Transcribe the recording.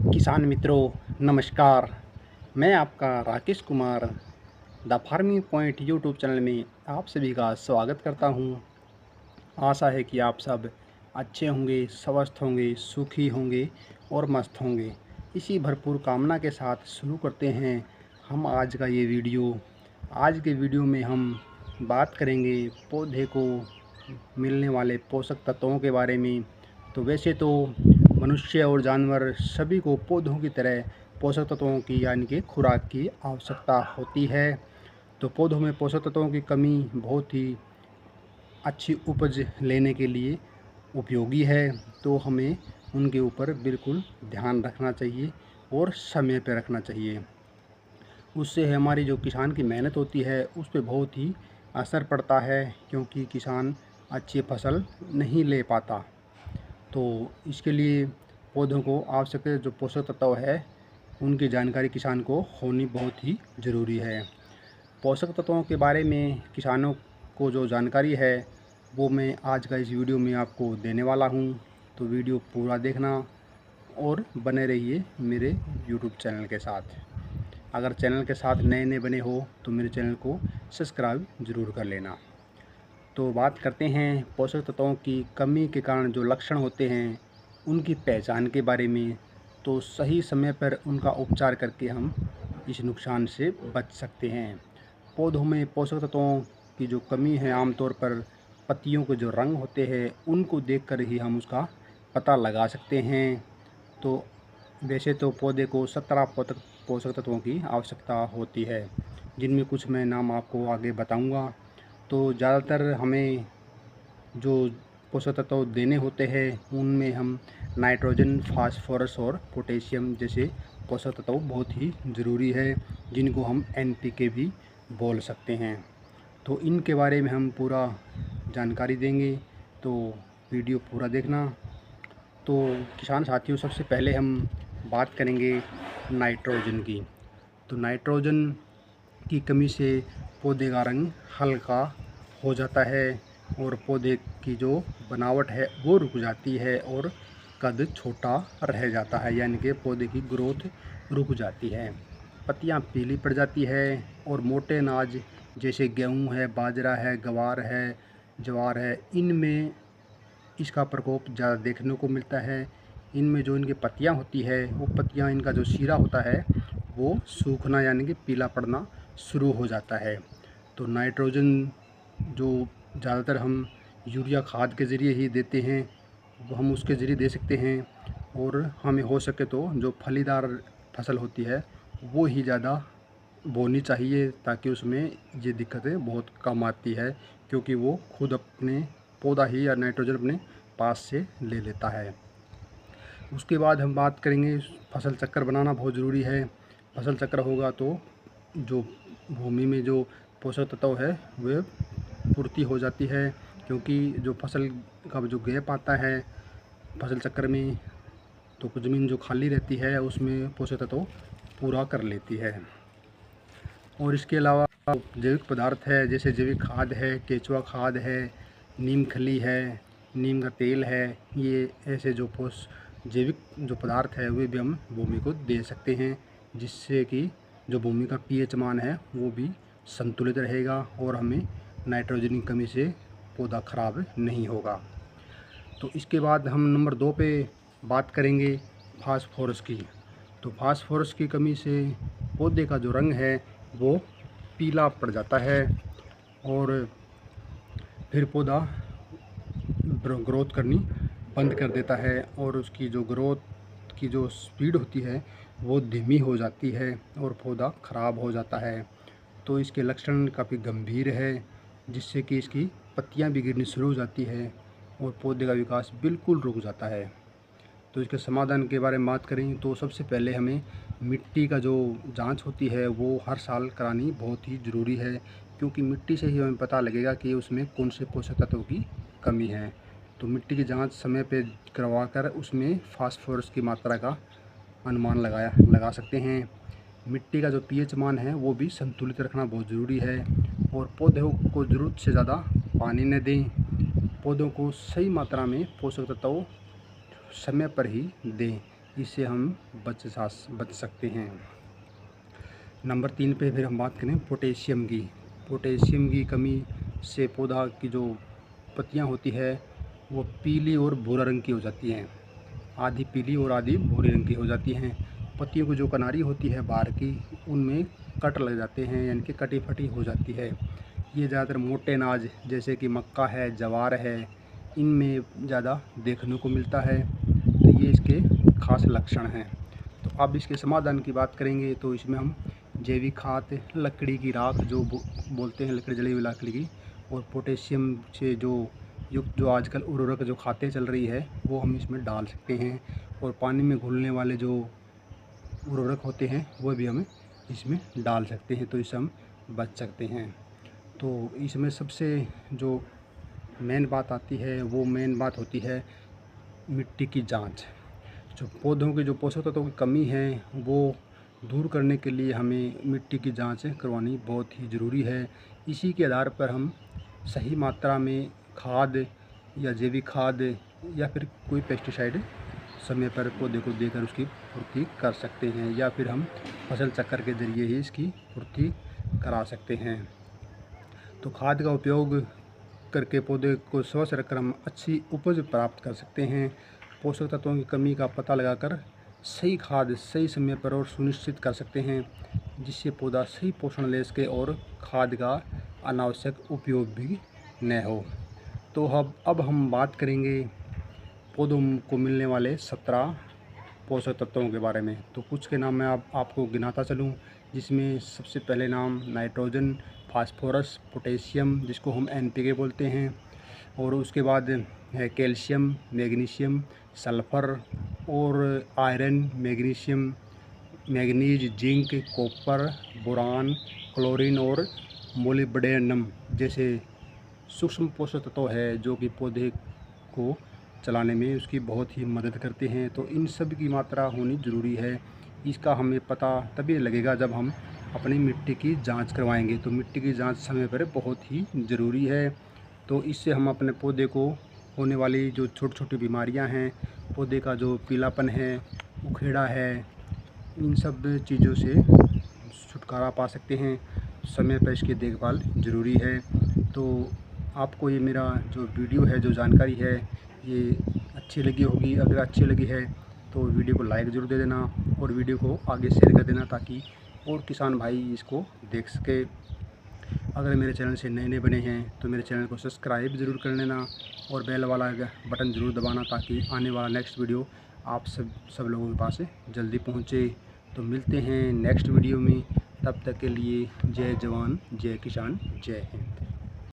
किसान मित्रों नमस्कार। मैं आपका Rakesh Kumar the farming point YouTube channel में आप सभी का स्वागत करता हूं। आशा है कि आप सब अच्छे होंगे, स्वस्थ होंगे, सुखी होंगे और मस्त होंगे। इसी भरपूर कामना के साथ शुरू करते हैं हम आज का ये वीडियो। आज के वीडियो में हम बात करेंगे पौधे को मिलने वाले पोषक तत्वों के बारे में। तो वैसे तो मनुष्य और जानवर सभी को पौधों की तरह पोषक तत्वों की यानी कि खुराक की आवश्यकता होती है। तो पौधों में पोषक तत्वों की कमी बहुत ही अच्छी उपज लेने के लिए उपयोगी है, तो हमें उनके ऊपर बिल्कुल ध्यान रखना चाहिए और समय पर रखना चाहिए। उससे हमारी जो किसान की मेहनत होती है उस पर बहुत ही असर पड़ता है, क्योंकि किसान अच्छी फसल नहीं ले पाता। तो इसके लिए पौधों को आवश्यक जो पोषक तत्व है उनकी जानकारी किसान को होनी बहुत ही ज़रूरी है। पोषक तत्वों के बारे में किसानों को जो जानकारी है वो मैं आज का इस वीडियो में आपको देने वाला हूँ। तो वीडियो पूरा देखना और बने रहिए मेरे यूट्यूब चैनल के साथ। अगर चैनल के साथ नए बने हो तो मेरे चैनल को सब्सक्राइब ज़रूर कर लेना। तो बात करते हैं पोषक तत्वों की कमी के कारण जो लक्षण होते हैं उनकी पहचान के बारे में। तो सही समय पर उनका उपचार करके हम इस नुकसान से बच सकते हैं। पौधों में पोषक तत्वों की जो कमी है, आमतौर पर पत्तियों के जो रंग होते हैं उनको देखकर ही हम उसका पता लगा सकते हैं। तो वैसे तो पौधे को 17 पोषक तत्वों की आवश्यकता होती है, जिनमें कुछ मैं नाम आपको आगे बताऊंगा। तो ज़्यादातर हमें जो पोषक तत्व देने होते हैं उनमें हम नाइट्रोजन, फास्फोरस और पोटेशियम जैसे पोषक तत्व बहुत ही ज़रूरी है, जिनको हम NPK भी बोल सकते हैं। तो इनके बारे में हम पूरा जानकारी देंगे, तो वीडियो पूरा देखना। तो किसान साथियों, सबसे पहले हम बात करेंगे नाइट्रोजन की। तो नाइट्रोजन की कमी से पौधे का रंग हल्का हो जाता है और पौधे की जो बनावट है वो रुक जाती है और कद छोटा रह जाता है, यानी कि पौधे की ग्रोथ रुक जाती है। पत्तियां पीली पड़ जाती है और मोटे अनाज जैसे गेहूं है, बाजरा है, गवार है, ज्वार है, इनमें इसका प्रकोप ज़्यादा देखने को मिलता है। इनमें जो इनकी पत्तियां होती है वो पत्तियां, इनका जो शीरा होता है वो सूखना यानी कि पीला पड़ना शुरू हो जाता है। तो नाइट्रोजन जो ज़्यादातर हम यूरिया खाद के ज़रिए ही देते हैं वो हम उसके ज़रिए दे सकते हैं, और हमें हो सके तो जो फलीदार फसल होती है वो ही ज़्यादा बोनी चाहिए, ताकि उसमें ये दिक्कतें बहुत कम आती है, क्योंकि वो खुद अपने पौधा ही या नाइट्रोजन अपने पास से ले लेता है। उसके बाद हम बात करेंगे, फसल चक्कर बनाना बहुत ज़रूरी है। फसल चक्र होगा तो जो भूमि में जो पोषक तत्व है वे पूर्ति हो जाती है, क्योंकि जो फसल का जो गैप आता है फसल चक्र में, तो कुछ ज़मीन जो खाली रहती है उसमें पोषक तत्व पूरा कर लेती है। और इसके अलावा जैविक पदार्थ है, जैसे जैविक खाद है, केचुआ खाद है, नीम खली है, नीम का तेल है, ये ऐसे जो जैविक जो पदार्थ है वे भी हम भूमि को दे सकते हैं, जिससे कि जो भूमि का pH मान है वो भी संतुलित रहेगा और हमें नाइट्रोजन की कमी से पौधा खराब नहीं होगा। तो इसके बाद हम नंबर 2 पे बात करेंगे फास्फोरस की। तो फास्फोरस की कमी से पौधे का जो रंग है वो पीला पड़ जाता है और फिर पौधा ग्रोथ करनी बंद कर देता है, और उसकी जो ग्रोथ की जो स्पीड होती है वो धीमी हो जाती है और पौधा ख़राब हो जाता है। तो इसके लक्षण काफ़ी गंभीर है, जिससे कि इसकी पत्तियां भी गिरनी शुरू हो जाती है और पौधे का विकास बिल्कुल रुक जाता है। तो इसके समाधान के बारे में बात करें तो सबसे पहले हमें मिट्टी का जो जांच होती है वो हर साल करानी बहुत ही ज़रूरी है, क्योंकि मिट्टी से ही हमें पता लगेगा कि उसमें कौन से पोषक तत्वों की कमी है। तो मिट्टी की जांच समय पे करवाकर उसमें फास्फोरस की मात्रा का अनुमान लगा सकते हैं। मिट्टी का जो pH मान है वो भी संतुलित रखना बहुत ज़रूरी है, और पौधों को ज़रूरत से ज़्यादा पानी न दें। पौधों को सही मात्रा में पोषक तत्व समय पर ही दें, इससे हम बच सकते हैं। नंबर 3 पे फिर हम बात करें पोटेशियम की। पोटेशियम की कमी से पौधा की जो पत्तियाँ होती है वो पीली और भूरा रंग की हो जाती हैं, आधी पीली और आधी भूरे रंग की हो जाती हैं। पत्तियों की जो किनारी होती है बाहर की, उनमें कट लग जाते हैं, यानी कि कटी फटी हो जाती है। ये ज़्यादातर मोटे अनाज जैसे कि मक्का है, ज्वार है, इनमें ज़्यादा देखने को मिलता है। तो ये इसके खास लक्षण हैं। तो अब इसके समाधान की बात करेंगे तो इसमें हम जैविक खाद, लकड़ी की राख जो बोलते हैं, लकड़ी जली हुई लकड़ी की, और पोटेशियम से जो युक्त जो आजकल उर्वरक जो खातें चल रही है वो हम इसमें डाल सकते हैं। और पानी में घुलने वाले जो उर्वरक होते हैं वो भी हम इसमें डाल सकते हैं, तो इससे हम बच सकते हैं। तो इसमें सबसे जो मेन बात आती है वो मेन बात होती है मिट्टी की जांच। जो पौधों के जो पोषक तत्वों की कमी है वो दूर करने के लिए हमें मिट्टी की जांच करवानी बहुत ही ज़रूरी है। इसी के आधार पर हम सही मात्रा में खाद या जैविक खाद या फिर कोई पेस्टिसाइड समय पर पौधे को देकर उसकी पूर्ति कर सकते हैं, या फिर हम फसल चक्र के ज़रिए ही इसकी पूर्ति करा सकते हैं। तो खाद का उपयोग करके पौधे को स्वस्थ रखकर हम अच्छी उपज प्राप्त कर सकते हैं। पोषक तत्वों की कमी का पता लगाकर सही खाद सही समय पर और सुनिश्चित कर सकते हैं, जिससे पौधा सही पोषण ले सके और खाद का अनावश्यक उपयोग भी न हो। तो अब हम बात करेंगे पौधों को मिलने वाले 17 पोषक तत्वों के बारे में। तो कुछ के नाम मैं आपको गिनाता चलूँ, जिसमें सबसे पहले नाम नाइट्रोजन, फास्फोरस, पोटेशियम जिसको हम NPK बोलते हैं, और उसके बाद है कैल्शियम, मैग्नीशियम, सल्फ़र और iron, magnesium, manganese, zinc, copper, boron, chlorine और मोलिब्डेनम जैसे सूक्ष्म पोषक तत्व है जो कि पौधे को चलाने में उसकी बहुत ही मदद करते हैं। तो इन सब की मात्रा होनी ज़रूरी है। इसका हमें पता तभी लगेगा जब हम अपनी मिट्टी की जांच करवाएंगे। तो मिट्टी की जांच समय पर बहुत ही ज़रूरी है। तो इससे हम अपने पौधे को होने वाली जो छोटी छोटी बीमारियां हैं, पौधे का जो पीलापन है, उखेड़ा है, इन सब चीज़ों से छुटकारा पा सकते हैं। समय पर इसकी देखभाल ज़रूरी है। तो आपको ये मेरा जो वीडियो है, जो जानकारी है, ये अच्छी लगी होगी। अगर अच्छी लगी है तो वीडियो को लाइक ज़रूर दे देना और वीडियो को आगे शेयर कर देना ताकि और किसान भाई इसको देख सके। अगर मेरे चैनल से नए बने हैं तो मेरे चैनल को सब्सक्राइब ज़रूर कर लेना और बेल वाला बटन ज़रूर दबाना ताकि आने वाला नेक्स्ट वीडियो आप सब लोगों के पास जल्दी पहुँचे। तो मिलते हैं नेक्स्ट वीडियो में, तब तक के लिए जय जवान, जय किसान, जय हिंद।